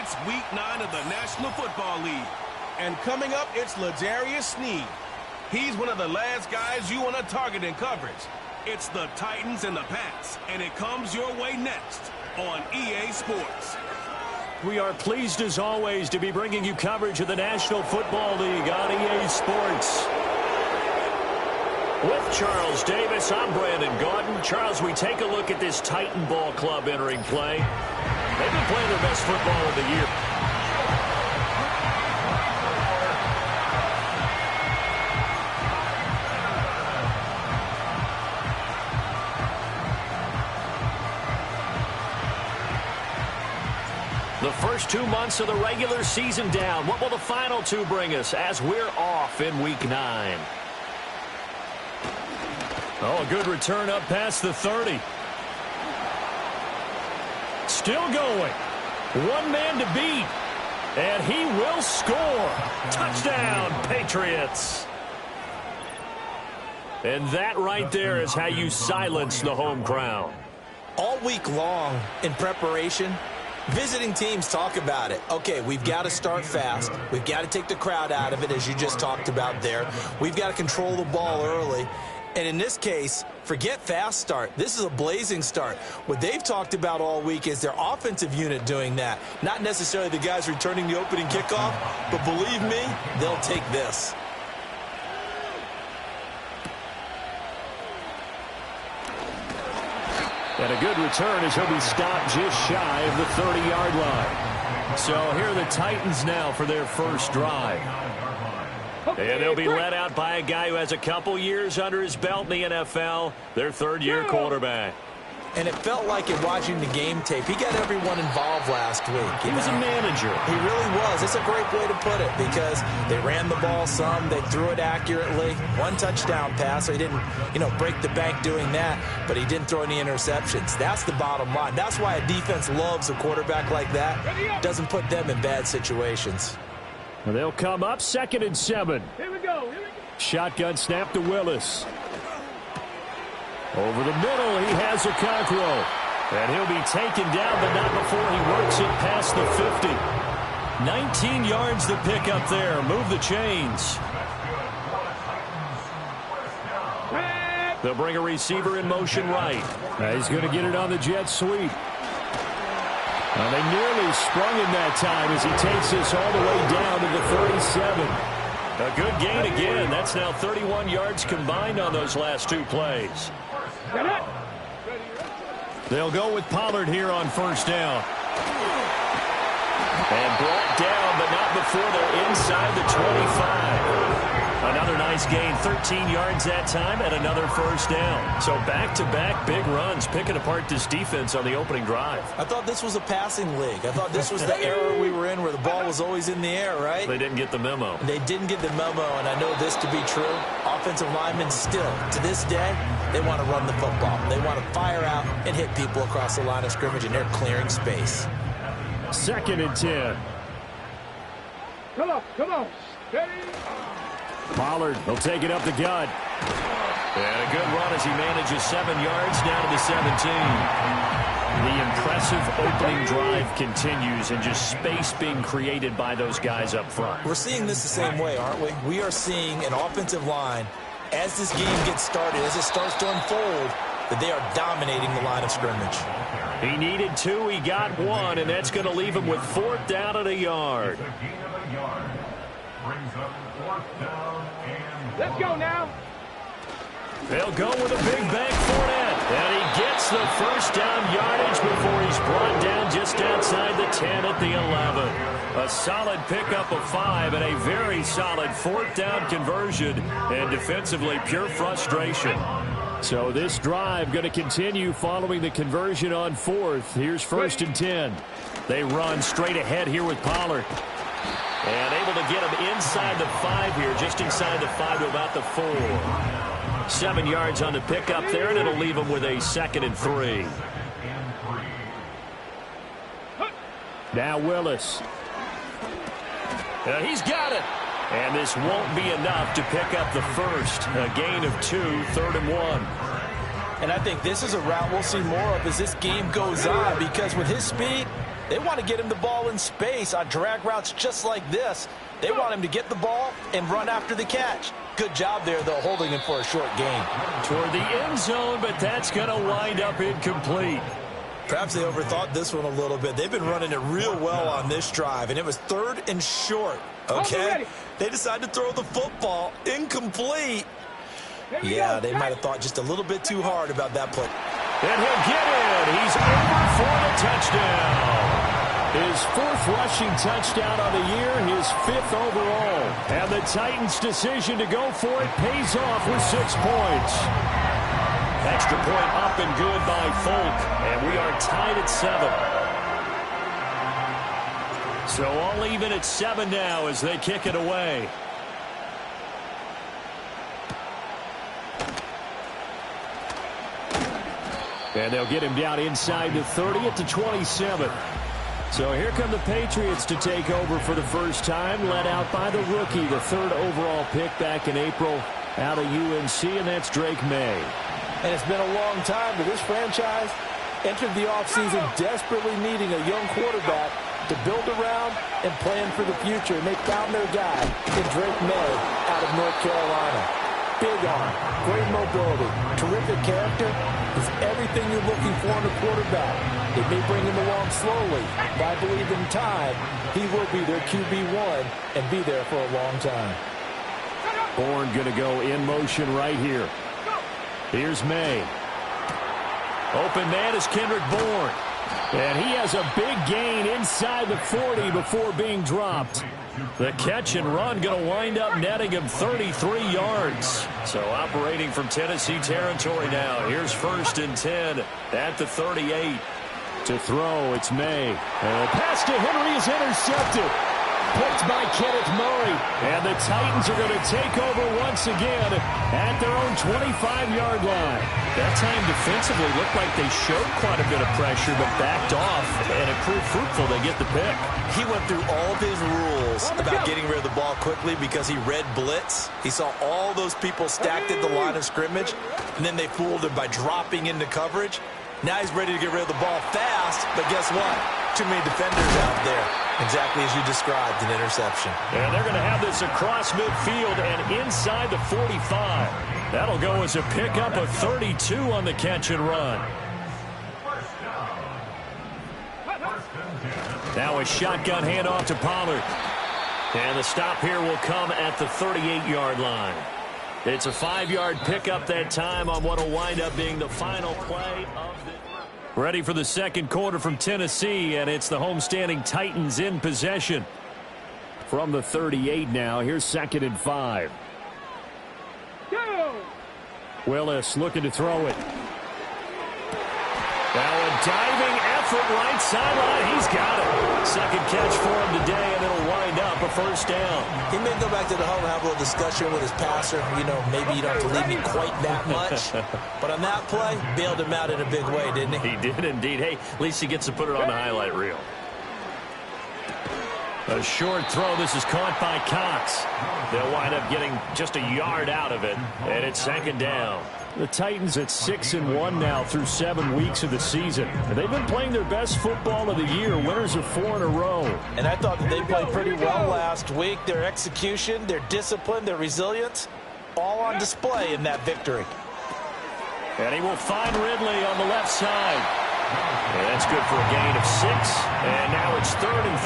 It's Week 9 of the National Football League. And coming up, it's L'Jarius Sneed. He's one of the last guys you want to target in coverage. It's the Titans and the Pats, and it comes your way next on EA Sports. We are pleased, as always, to be bringing you coverage of the National Football League on EA Sports. With Charles Davis, I'm Brandon Gaudin. Charles, we take a look at this Titan ball club entering play. They've been playing their best football of the year. The first 2 months of the regular season down. What will the final two bring us as we're off in Week 9? Oh, a good return up past the 30. Still going. One man to beat. And he will score. Touchdown, Patriots. And that right there is how you silence the home crowd. All week long in preparation, visiting teams talk about it. Okay, we've got to start fast. We've got to take the crowd out of it, as you just talked about there. We've got to control the ball early. And in this case, forget fast start. This is a blazing start. What they've talked about all week is their offensive unit doing that. Not necessarily the guys returning the opening kickoff, but believe me, they'll take this. And a good return as he'll be stopped just shy of the 30-yard line. So here are the Titans now for their first drive. And they'll be led out by a guy who has a couple years under his belt in the NFL, their third-year quarterback. And it felt like in watching the game tape, he got everyone involved last week. He was a manager. He really was. It's a great way to put it because they ran the ball some, they threw it accurately. One touchdown pass, so he didn't, break the bank doing that, but he didn't throw any interceptions. That's the bottom line. That's why a defense loves a quarterback like that. Doesn't put them in bad situations. Well, they'll come up 2nd and 7. Here we go. Shotgun snap to Willis. Over the middle, he has a Okonkwo. And he'll be taken down, but not before he works it past the 50. 19 yards to pick up there. Move the chains. They'll bring a receiver in motion right. He's going to get it on the jet sweep. Well, they nearly sprung him that time as he takes this all the way down to the 37. A good gain again. That's now 31 yards combined on those last two plays. They'll go with Pollard here on first down. And brought down, but not before they're inside the 25. Another nice gain, 13 yards that time, and another first down. So back-to-back big runs, picking apart this defense on the opening drive. I thought this was a passing league. I thought this was the era we were in where the ball was always in the air, right? They didn't get the memo. They didn't get the memo, and I know this to be true. Offensive linemen still, to this day, they want to run the football. They want to fire out and hit people across the line of scrimmage, and they're clearing space. 2nd and 10. Come on. Steady. Pollard will take it up the gut. And a good run as he manages 7 yards down to the 17. The impressive opening drive continues and just space being created by those guys up front. We're seeing this the same way, aren't we? We are seeing an offensive line, as this game gets started, as it starts to unfold, that they are dominating the line of scrimmage. He needed 2, he got 1, and that's going to leave him with 4th down at a yard. Let's go now. They'll go with a big bank Fournette. And he gets the first down yardage before he's brought down just outside the 10 at the 11. A solid pickup of 5 and a very solid 4th down conversion. And defensively, pure frustration. So this drive going to continue following the conversion on 4th. Here's 1st and 10. They run straight ahead here with Pollard. And able to get him inside the 5 here, just inside the 5 to about the 4. 7 yards on the pickup there, and it'll leave him with a 2nd and 3. Now Willis. He's got it. And this won't be enough to pick up the first. A gain of 2, 3rd and 1. And I think this is a route we'll see more of as this game goes on, because with his speed, They want to get him the ball in space on drag routes just like this. They want him to get the ball and run after the catch. Good job there, though, holding him for a short gain. Toward the end zone, but that's going to wind up incomplete. Perhaps they overthought this one a little bit. They've been running it real well on this drive, and it was 3rd and short, okay? They decided to throw the football incomplete. Yeah, they might have thought just a little bit too hard about that play. And he'll get it. He's over for the touchdown. His 4th rushing touchdown on the year, his 5th overall. And the Titans' decision to go for it pays off with 6 points. Extra point up and good by Folk, and we are tied at 7. So all even at 7 now as they kick it away. And they'll get him down inside the 30 at the 27. So here come the Patriots to take over for the first time, led out by the rookie, the 3rd overall pick back in April out of UNC, and that's Drake May. And it's been a long time, but this franchise entered the offseason desperately needing a young quarterback to build around and plan for the future. And they found their guy in Drake May out of North Carolina. Big arm, great mobility, terrific character. Is everything you're looking for in a quarterback. It may bring him along slowly, but I believe in time he will be their QB1 and be there for a long time. Bourne going to go in motion right here. Here's May. Open man is Kendrick Bourne. And he has a big gain inside the 40 before being dropped. The catch and run going to wind up netting him 33 yards. So operating from Tennessee territory now. Here's 1st and 10 at the 38. To throw, it's May. And the pass to Henry is intercepted. Picked by Kenneth Murray. And the Titans are going to take over once again at their own 25-yard line. That time defensively looked like they showed quite a bit of pressure but backed off, and it proved fruitful. They get the pick. He went through all of his rules about getting rid of the ball quickly because he read blitz. He saw all those people stacked at the line of scrimmage, and then they fooled him by dropping into coverage. Now he's ready to get rid of the ball fast, but guess what? Too many defenders out there. Exactly as you described, an interception. And they're going to have this across midfield and inside the 45. That'll go as a pickup of 32 on the catch and run. Now a shotgun handoff to Pollard. And the stop here will come at the 38-yard line. It's a 5-yard pickup that time on what will wind up being the final play of the... Ready for the second quarter from Tennessee, and it's the homestanding Titans in possession. From the 38 now, here's 2nd and 5. Go! Willis looking to throw it. Now a diving effort right sideline. He's got it. Second catch for him today, and it'll wind up a first down. He may go back to the huddle and have a little discussion with his passer. You know, maybe you don't have to leave me quite that much. But on that play, bailed him out in a big way, didn't he? He did indeed. Hey, at least he gets to put it on the highlight reel. A short throw. This is caught by Cox. They'll wind up getting just a yard out of it, and it's 2nd down. The Titans at 6-1 now through 7 weeks of the season. And they've been playing their best football of the year. Winners of 4 in a row. And I thought that they played pretty well last week. Their execution, their discipline, their resilience, all on display in that victory. And he will find Ridley on the left side. And that's good for a gain of 6. And now it's 3rd and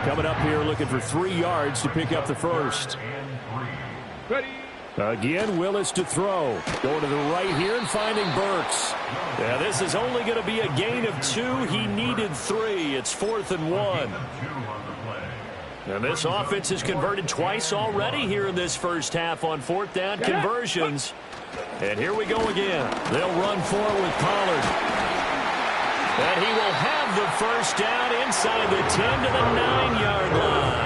3. Coming up here looking for 3 yards to pick up the first. Ready? Again, Willis to throw. Going to the right here and finding Burks. Now this is only going to be a gain of 2. He needed 3. It's 4th and 1. And this offense has converted twice already here in this first half on 4th down conversions. And here we go again. They'll run for it with Pollard. And he will have the first down inside the 10 to the 9-yard line.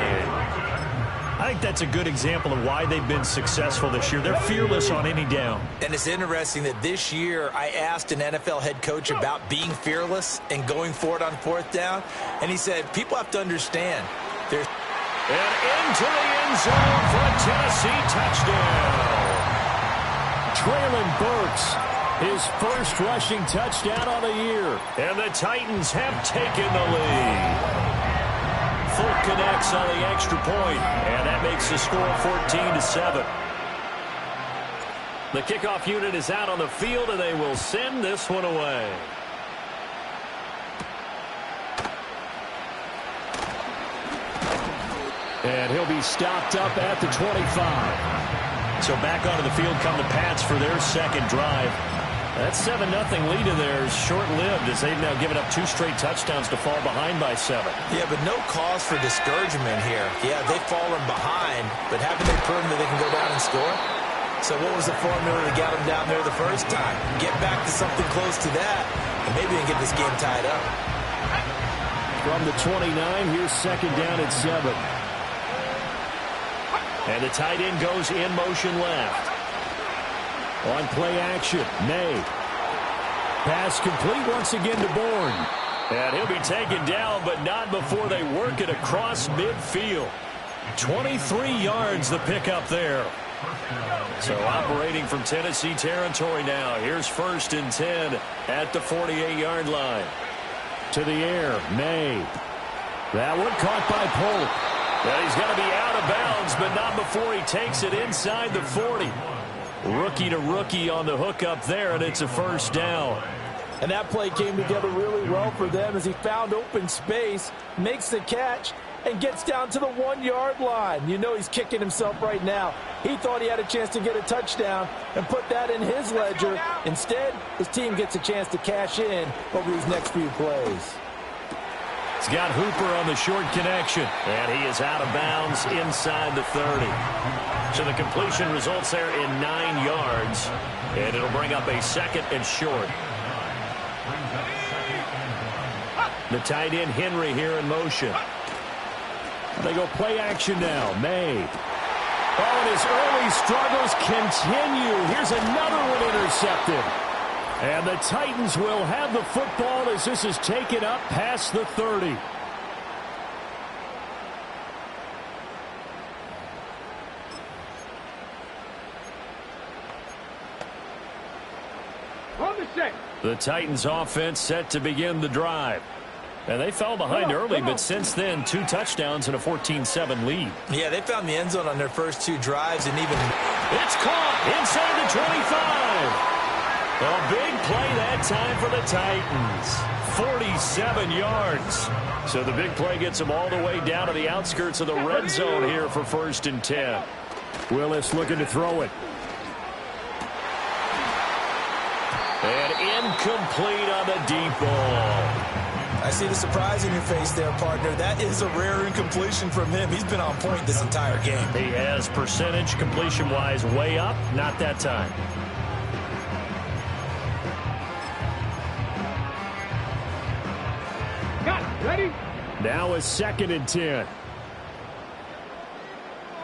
I think that's a good example of why they've been successful this year. They're fearless on any down. And it's interesting that this year I asked an NFL head coach about being fearless and going for it on 4th down. And he said, people have to understand. There's and into the end zone for a Tennessee touchdown. Traylon Burks His first rushing touchdown on the year. And the Titans have taken the lead. Folk connects on the extra point, and that makes the score 14-7. The kickoff unit is out on the field, and they will send this one away. And he'll be stopped up at the 25. So back onto the field come the Pats for their second drive. That 7-0 lead of theirs short-lived as they've now given up 2 straight touchdowns to fall behind by 7. Yeah, but no cause for discouragement here. Yeah, they've fallen behind, but haven't they proven that they can go down and score? So what was the formula that got them down there the first time? Get back to something close to that, and maybe they can get this game tied up. From the 29, here's second down at 7. And the tight end goes in motion left. On play action, May. Pass complete once again to Bourne. And he'll be taken down, but not before they work it across midfield. 23 yards the pickup there. So operating from Tennessee territory now. Here's 1st and 10 at the 48-yard line. To the air, May. That one caught by Polk. And he's going to be out of bounds, but not before he takes it inside the 40. Rookie to rookie on the hookup there, and it's a first down. And that play came together really well for them as he found open space, makes the catch, and gets down to the 1-yard line. You know he's kicking himself right now. He thought he had a chance to get a touchdown and put that in his ledger. Instead, his team gets a chance to cash in over these next few plays. He's got Hooper on the short connection, and he is out of bounds inside the 30. So the completion results there in 9 yards, and it'll bring up a 2nd and short. The tight end Henry here in motion. They go play action now. May. Oh, and his early struggles continue. Here's another one intercepted. And the Titans will have the football as this is taken up past the 30. On the set. The Titans offense set to begin the drive. And they fell behind early, but since then, 2 touchdowns and a 14-7 lead. Yeah, they found the end zone on their first 2 drives, and even... It's caught inside the 25. A big play that time for the Titans. 47 yards. So the big play gets them all the way down to the outskirts of the red zone here for 1st and 10. Willis looking to throw it. And incomplete on the deep ball. I see the surprise in your face there, partner. That is a rare incompletion from him. He's been on point this entire game. He has percentage completion-wise way up. Not that time. Got it. Ready? Now a 2nd and 10.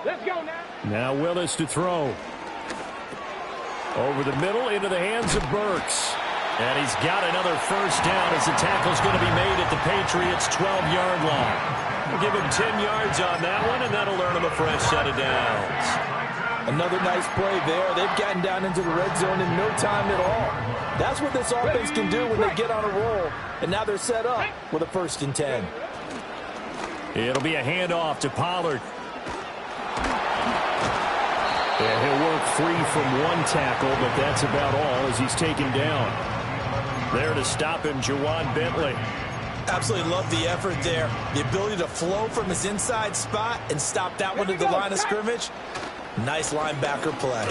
Let's go now. Now Willis to throw. Over the middle into the hands of Burks. And he's got another first down as the tackle's going to be made at the Patriots' 12-yard line. We'll give him 10 yards on that one, and that'll earn him a fresh set of downs. Another nice play there. They've gotten down into the red zone in no time at all. That's what this offense can do when they get on a roll. And now they're set up with a 1st and 10. It'll be a handoff to Pollard. And he'll work free from 1 tackle, but that's about all as he's taken down. There to stop him, Jawan Bentley. Absolutely love the effort there. The ability to flow from his inside spot and stop that one at the line of scrimmage. Nice linebacker play.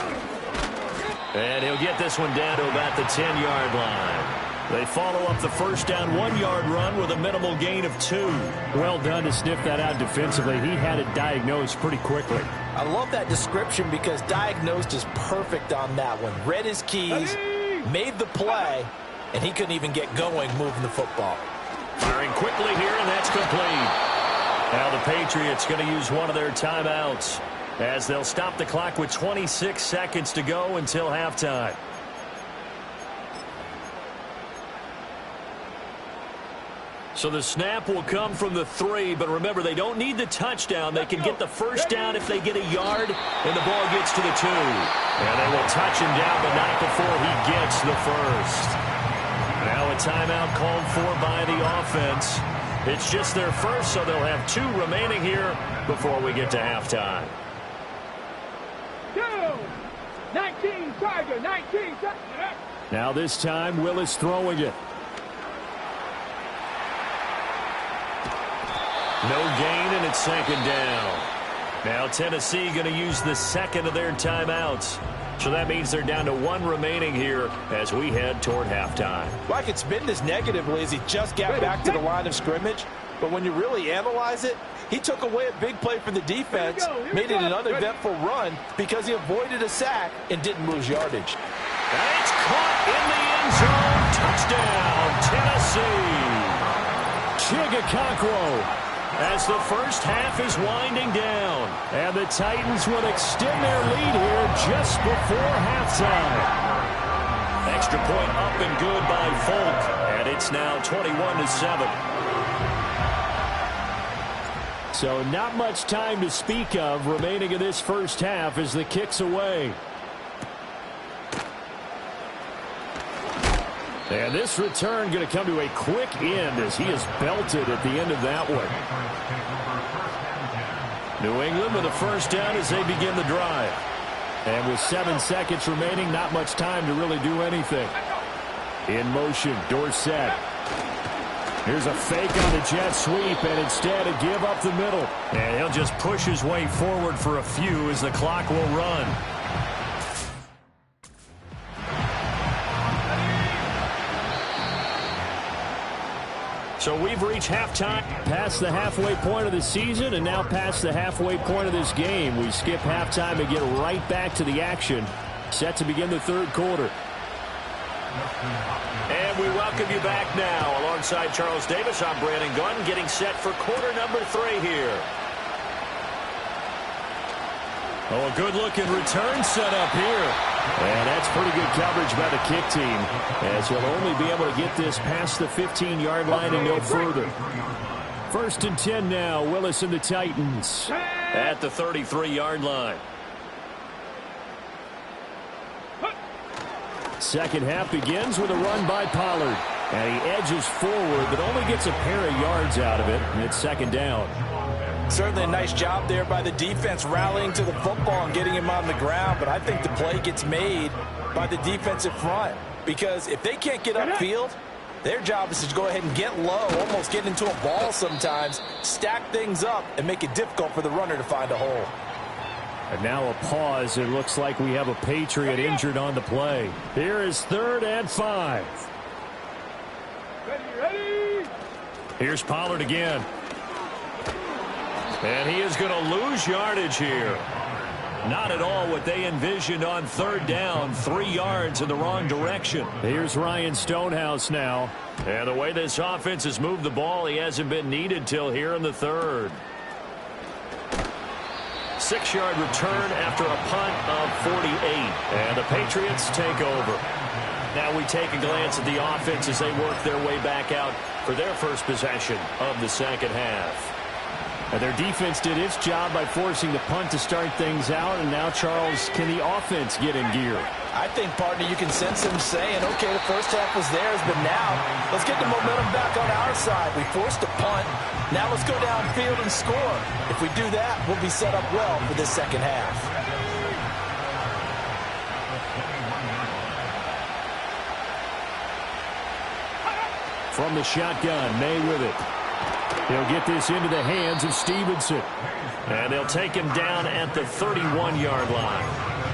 And he'll get this one down to about the 10-yard line. They follow up the first down 1-yard run with a minimal gain of 2. Well done to sniff that out defensively. He had it diagnosed pretty quickly. I love that description because diagnosed is perfect on that one. Read his keys, made the play, and he couldn't even get going moving the football. Firing quickly here, and that's complete. Now the Patriots going to use one of their timeouts as they'll stop the clock with 26 seconds to go until halftime. So the snap will come from the 3, but remember, they don't need the touchdown. They can get the first down if they get a yard, and the ball gets to the 2. And they will touch him down, but not before he gets the first. Now a timeout called for by the offense. It's just their first, so they'll have 2 remaining here before we get to halftime. 19 Tiger, 19 Tiger. Now this time, Willis throwing it. No gain, and it's second down. Now Tennessee going to use the second of their timeouts. So that means they're down to 1 remaining here as we head toward halftime. Well, I could spin this negatively as he just got back to the line of scrimmage. But when you really analyze it, he took away a big play for the defense, made it an uneventful run because he avoided a sack and didn't lose yardage. And it's caught in the end zone. Touchdown, Tennessee. Chigakonkwo. As the first half is winding down. And the Titans will extend their lead here just before halftime. Extra point up and good by Folk. And it's now 21-7. So not much time to speak of remaining in this first half as the kick's away. And this return going to come to a quick end as he is belted at the end of that one. New England with a first down as they begin the drive. And with 7 seconds remaining, not much time to really do anything. In motion, Dorsett. Here's a fake on the jet sweep, and instead a give up the middle. And he'll just push his way forward for a few as the clock will run. So we've reached halftime, past the halfway point of the season, and now past the halfway point of this game. We skip halftime and get right back to the action. Set to begin the third quarter. And we welcome you back now. Alongside Charles Davis, I'm Brandon Gunn, getting set for quarter number 3 here. Oh, a good-looking return set up here. And that's pretty good coverage by the kick team, as he'll only be able to get this past the 15-yard line and no further. First and 10 now, Willis and the Titans at the 33-yard line. Second half begins with a run by Pollard. And he edges forward, but only gets a pair of yards out of it, and it's second down. Certainly a nice job there by the defense rallying to the football and getting him on the ground, but I think the play gets made by the defensive front because if they can't get upfield, their job is to go ahead and get low, almost get into a ball sometimes, stack things up, and make it difficult for the runner to find a hole. And now a pause. It looks like we have a Patriot injured on the play. Here is 3rd and 5. Ready. Here's Pollard again. And he is going to lose yardage here. Not at all what they envisioned on 3rd down. 3 yards in the wrong direction. Here's Ryan Stonehouse now. And the way this offense has moved the ball, he hasn't been needed till here in the 3rd. 6-yard return after a punt of 48. And the Patriots take over. Now we take a glance at the offense as they work their way back out for their first possession of the second half. And their defense did its job by forcing the punt to start things out. And now, Charles, can the offense get in gear? I think, partner, you can sense him saying, okay, the first half was theirs, but now let's get the momentum back on our side. We forced a punt. Now let's go downfield and score. If we do that, we'll be set up well for this second half. From the shotgun, May with it. He'll get this into the hands of Stevenson. And they'll take him down at the 31-yard line.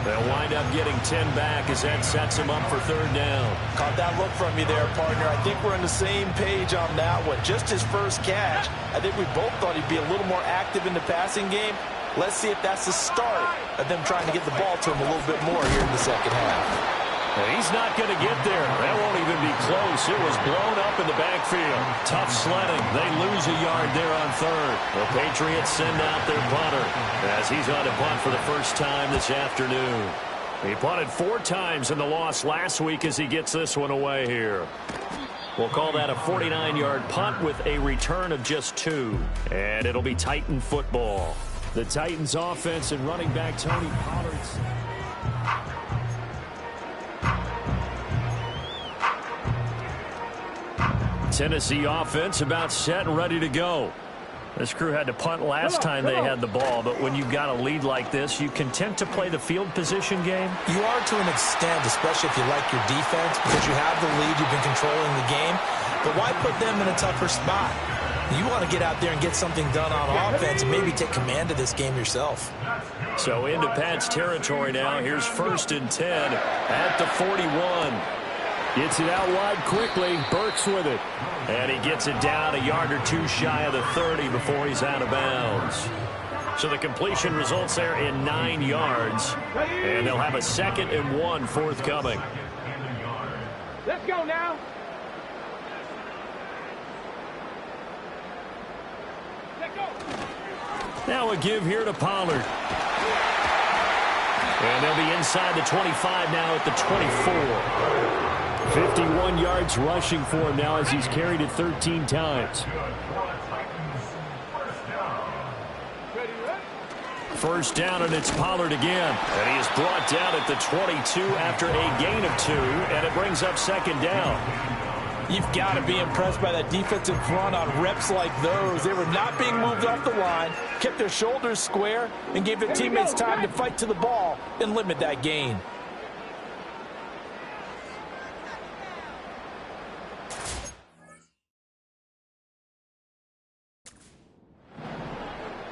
They'll wind up getting 10 back as that sets him up for 3rd down. Caught that look from you there, partner. I think we're on the same page on that one. Just his first catch. I think we both thought he'd be a little more active in the passing game. Let's see if that's the start of them trying to get the ball to him a little bit more here in the second half. He's not going to get there. That won't even be close. It was blown up in the backfield. Tough sledding. They lose a yard there on 3rd. The Patriots send out their punter as he's on to punt for the first time this afternoon. He punted 4 times in the loss last week as he gets this one away here. We'll call that a 49-yard punt with a return of just 2. And it'll be Titan football. The Titans offense and running back Tony Pollard. Tennessee offense about set and ready to go. This crew had to punt last time they had the ball, but when you've got a lead like this, you content to play the field position game? You are to an extent, especially if you like your defense, because you have the lead, you've been controlling the game. But why put them in a tougher spot? You want to get out there and get something done on offense and maybe take command of this game yourself. So into Pat's territory now. Here's 1st and 10 at the 41. Gets it out wide quickly. Burks with it. And he gets it down a yard or two shy of the 30 before he's out of bounds. So the completion results there in 9 yards. And they'll have a 2nd and 1 forthcoming. Let's go now. Now a give here to Pollard. And they'll be inside the 25 now at the 24. 51 yards rushing for him now as he's carried it 13 times. First down, and it's Pollard again. And he is brought down at the 22 after a gain of 2, and it brings up 2nd down. You've got to be impressed by that defensive front on reps like those. They were not being moved off the line, kept their shoulders square, and gave their teammates time to fight to the ball and limit that gain.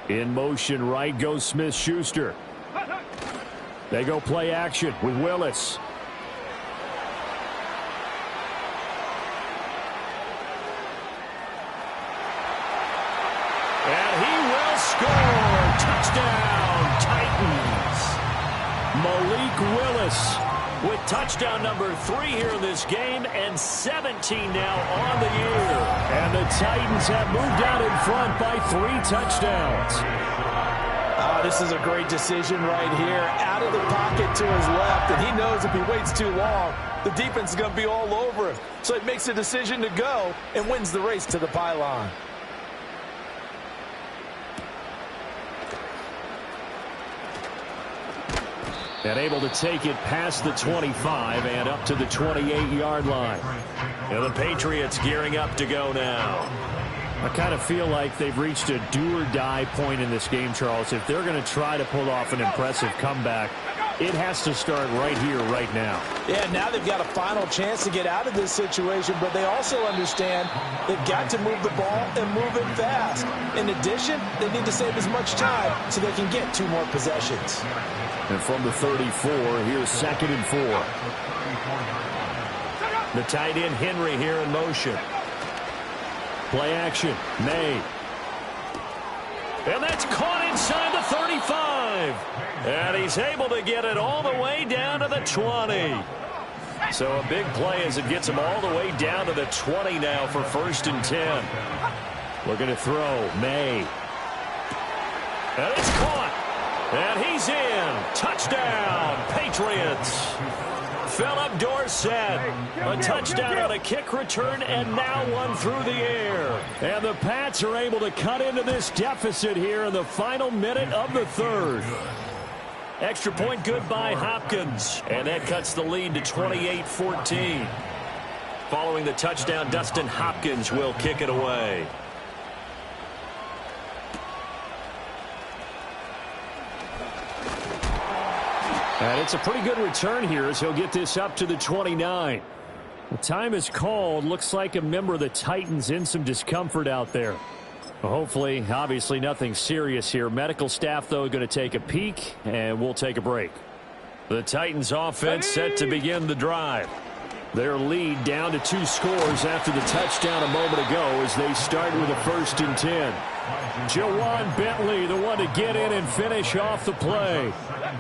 In motion, right goes Smith-Schuster. They go play action with Willis. And he will score. Touchdown, Titans. Malik Willis with touchdown number 3 here in this game and 17 now on the year. And the Titans have moved out in front by 3 touchdowns. This is a great decision right here. Out of the pocket to his left, and he knows if he waits too long, the defense is going to be all over him. So he makes a decision to go and wins the race to the pylon. And able to take it past the 25 and up to the 28-yard line. And the Patriots gearing up to go now. I kind of feel like they've reached a do-or-die point in this game, Charles. If they're going to try to pull off an impressive comeback, it has to start right here, right now. Yeah, now they've got a final chance to get out of this situation, but they also understand they've got to move the ball and move it fast. In addition, they need to save as much time so they can get 2 more possessions. And from the 34, here's 2nd and 4. The tight end Henry here in motion. Play action, May. And that's caught inside the 35. And he's able to get it all the way down to the 20. So a big play as it gets him all the way down to the 20 now for 1st and 10. Looking to throw, May. And it's caught. And he's in. Touchdown, Patriots. Philip Dorsett. A touchdown on a kick return, and now one through the air. And the Pats are able to cut into this deficit here in the final minute of the 3rd. Extra point good by Hopkins. And that cuts the lead to 28-14. Following the touchdown, Dustin Hopkins will kick it away. And it's a pretty good return here as he'll get this up to the 29. The time is called. Looks like a member of the Titans in some discomfort out there. Well, hopefully, obviously nothing serious here. Medical staff, though, going to take a peek, and we'll take a break. The Titans offense set to begin the drive. Their lead down to 2 scores after the touchdown a moment ago as they start with a 1st and 10. Jawan Bentley, the one to get in and finish off the play.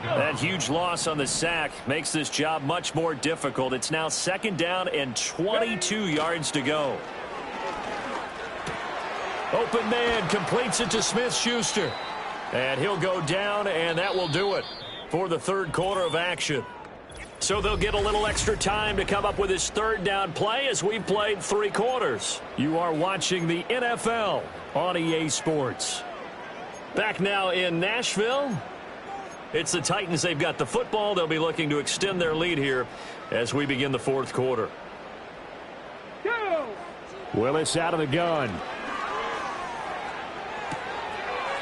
That huge loss on the sack makes this job much more difficult. It's now 2nd down and 22 yards to go. Open man completes it to Smith-Schuster. And he'll go down, and that will do it for the 3rd quarter of action. So they'll get a little extra time to come up with his 3rd down play as we've played 3 quarters. You are watching the NFL on EA Sports. Back now in Nashville. It's the Titans. They've got the football. They'll be looking to extend their lead here as we begin the 4th quarter. 2, Willis out of the gun.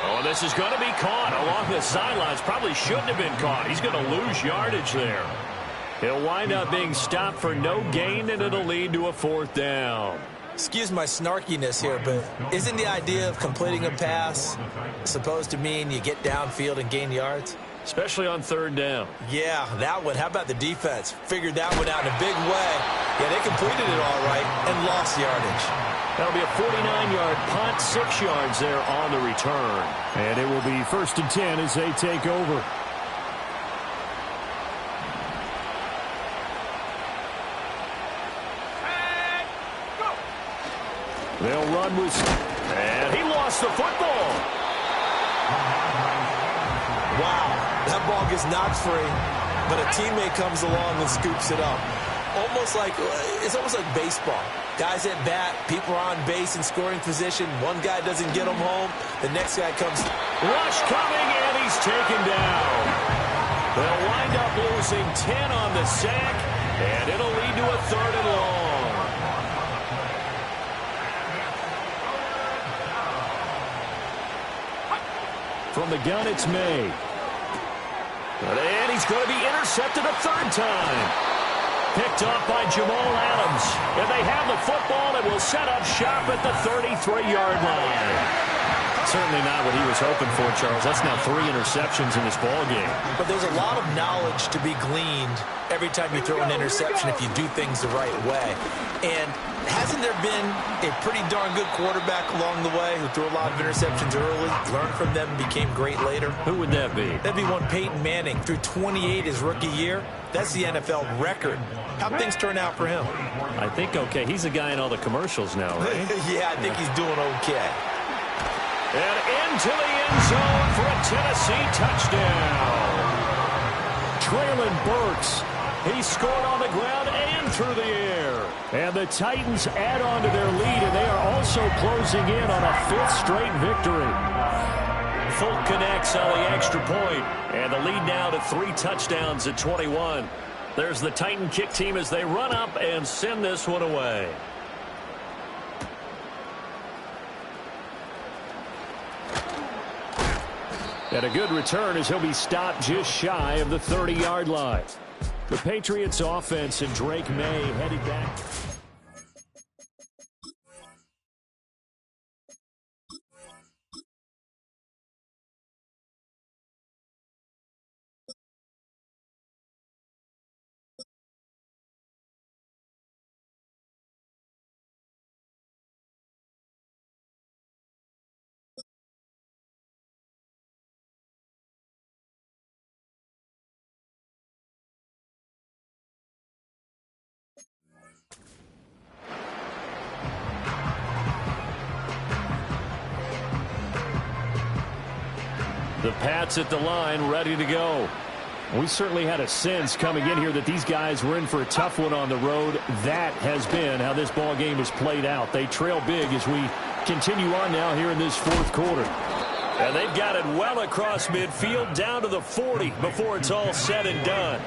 Oh, this is going to be caught along the sidelines. Probably shouldn't have been caught. He's going to lose yardage there. He'll wind up being stopped for no gain, and it'll lead to a 4th down. Excuse my snarkiness here, but isn't the idea of completing a pass supposed to mean you get downfield and gain yards? Especially on 3rd down. Yeah, that one. How about the defense? Figured that one out in a big way. Yeah, they completed it all right and lost yardage. That'll be a 49-yard punt, 6 yards there on the return. And it will be 1st and 10 as they take over. They'll run with... And he lost the football. Wow, that ball gets knocked free, but a teammate comes along and scoops it up. It's almost like baseball. Guys at bat, people are on base in scoring position. One guy doesn't get them home. The next guy comes. Rush coming, and he's taken down. They'll wind up losing 10 on the sack, and it'll lead to a 3rd and long. From the gun, it's May. And he's going to be intercepted a 3rd time. Picked off by Jamal Adams. And they have the football and will set up shop at the 33-yard line. Certainly not what he was hoping for, Charles. That's now 3 interceptions in this ball game. But there's a lot of knowledge to be gleaned every time you throw an interception if you do things the right way. And hasn't there been a pretty darn good quarterback along the way who threw a lot of interceptions early, learned from them, and became great later? Who would that be? That'd be one Peyton Manning. Threw 28 his rookie year. That's the NFL record. How'd things turn out for him? I think okay. He's a guy in all the commercials now, right? Yeah, I think he's doing okay. And into the end zone for a Tennessee touchdown. Traylon Burks. He scored on the ground and through the air. And the Titans add on to their lead, and they are also closing in on a 5th straight victory. Folk connects on the extra point, and the lead now to 3 touchdowns at 21. There's the Titan kick team as they run up and send this one away. And a good return as he'll be stopped just shy of the 30-yard line. The Patriots offense and Drake May headed back. The Pats at the line, ready to go. We certainly had a sense coming in here that these guys were in for a tough one on the road. That has been how this ball game has played out. They trail big as we continue on now here in this 4th quarter. And they've got it well across midfield down to the 40 before it's all said and done.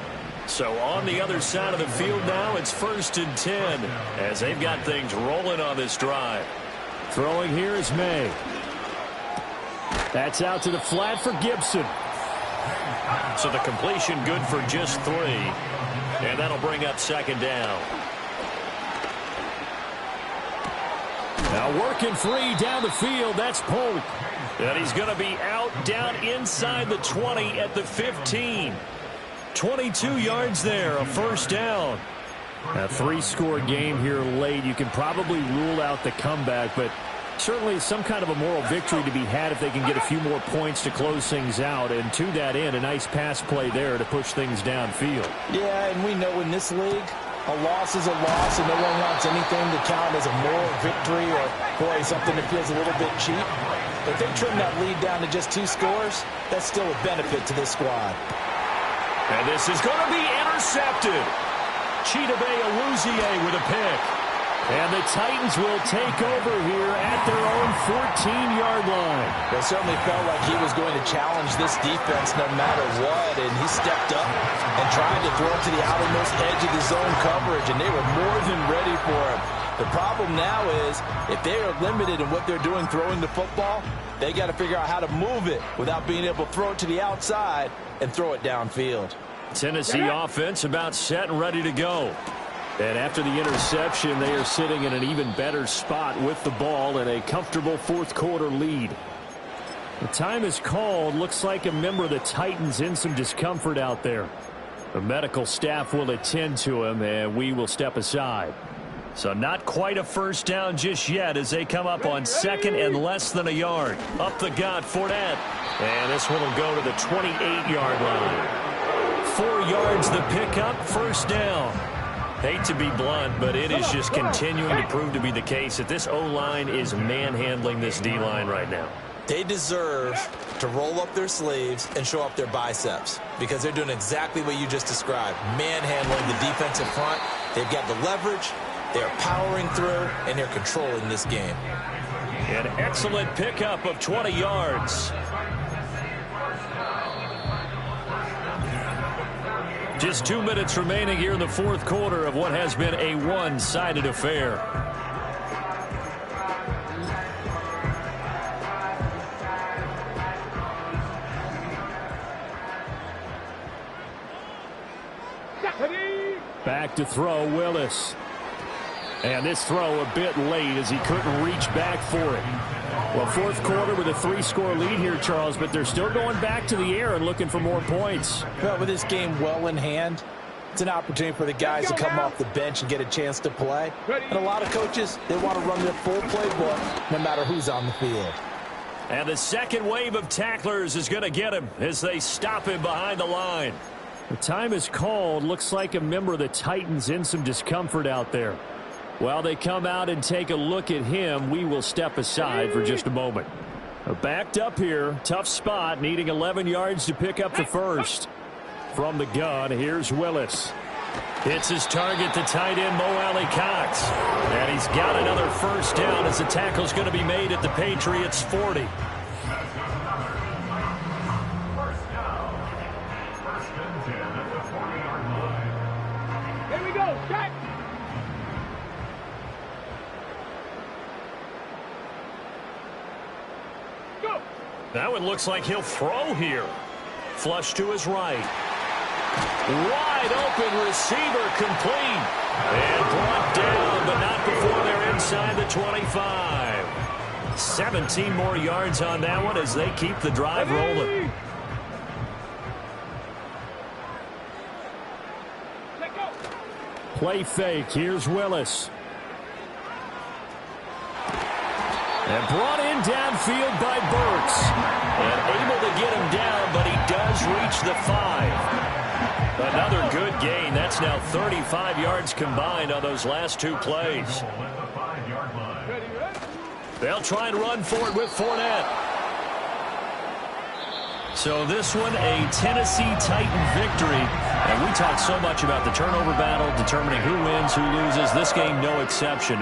So on the other side of the field now, it's 1st and 10 as they've got things rolling on this drive. Throwing here is May. That's out to the flat for Gibson. So the completion good for just 3. And that'll bring up 2nd down. Now working free down the field. That's Polk. And he's going to be out down inside the 20 at the 15. 22 yards there, a 1st down. A 3-score game here late. You can probably rule out the comeback, but certainly some kind of a moral victory to be had if they can get a few more points to close things out. And to that end, a nice pass play there to push things downfield. Yeah, and we know in this league, a loss is a loss, and no one wants anything to count as a moral victory or, boy, something that feels a little bit cheap. If they trim that lead down to just 2 scores, that's still a benefit to this squad. And this is going to be intercepted. Chidobe Awuzie with a pick. And the Titans will take over here at their own 14-yard line. It certainly felt like he was going to challenge this defense no matter what, and he stepped up and tried to throw it to the outermost edge of the zone coverage, and they were more than ready for him. The problem now is if they are limited in what they're doing throwing the football, they got to figure out how to move it without being able to throw it to the outside and throw it downfield. Tennessee offense about set and ready to go. And after the interception, they are sitting in an even better spot with the ball and a comfortable fourth quarter lead. The time is called. Looks like a member of the Titans in some discomfort out there. The medical staff will attend to him, and we will step aside. So not quite a first down just yet as they come up on second and less than a yard. Up the gut, Fournette. And this one will go to the 28-yard line. 4 yards the pickup, first down. Hate to be blunt, but it is just continuing to prove to be the case that this O-line is manhandling this D-line right now. They deserve to roll up their sleeves and show up their biceps because they're doing exactly what you just described, manhandling the defensive front. They've got the leverage, they're powering through, and they're controlling this game. An excellent pickup of 20 yards. Just 2 minutes remaining here in the fourth quarter of what has been a one-sided affair. Back to throw, Willis. And this throw a bit late as he couldn't reach back for it. Well, fourth quarter with a 3-score lead here, Charles, but they're still going back to the air and looking for more points. Well, with this game well in hand, it's an opportunity for the guys to come off the bench and get a chance to play. And a lot of coaches, they want to run their full playbook no matter who's on the field. And the second wave of tacklers is going to get him as they stop him behind the line. The time is called. Looks like a member of the Titans in some discomfort out there. While they come out and take a look at him, we will step aside for just a moment. Backed up here, tough spot, needing 11 yards to pick up the first. From the gun, here's Willis. Hits his target, the tight end, Mo Alley-Cox. And he's got another first down as the tackle's going to be made at the Patriots 40. Here we go, check. Go. That one looks like he'll throw here. Flush to his right. Wide open receiver complete. And brought down, but not before they're inside the 25. 17 more yards on that one as they keep the drive rolling. Play fake. Here's Willis. And brought in downfield by Burks. And able to get him down, but he does reach the 5. Another good gain. That's now 35 yards combined on those last 2 plays. They'll try and run for it with Fournette. So this one, a Tennessee Titan victory. And we talk so much about the turnover battle, determining who wins, who loses. This game, no exception.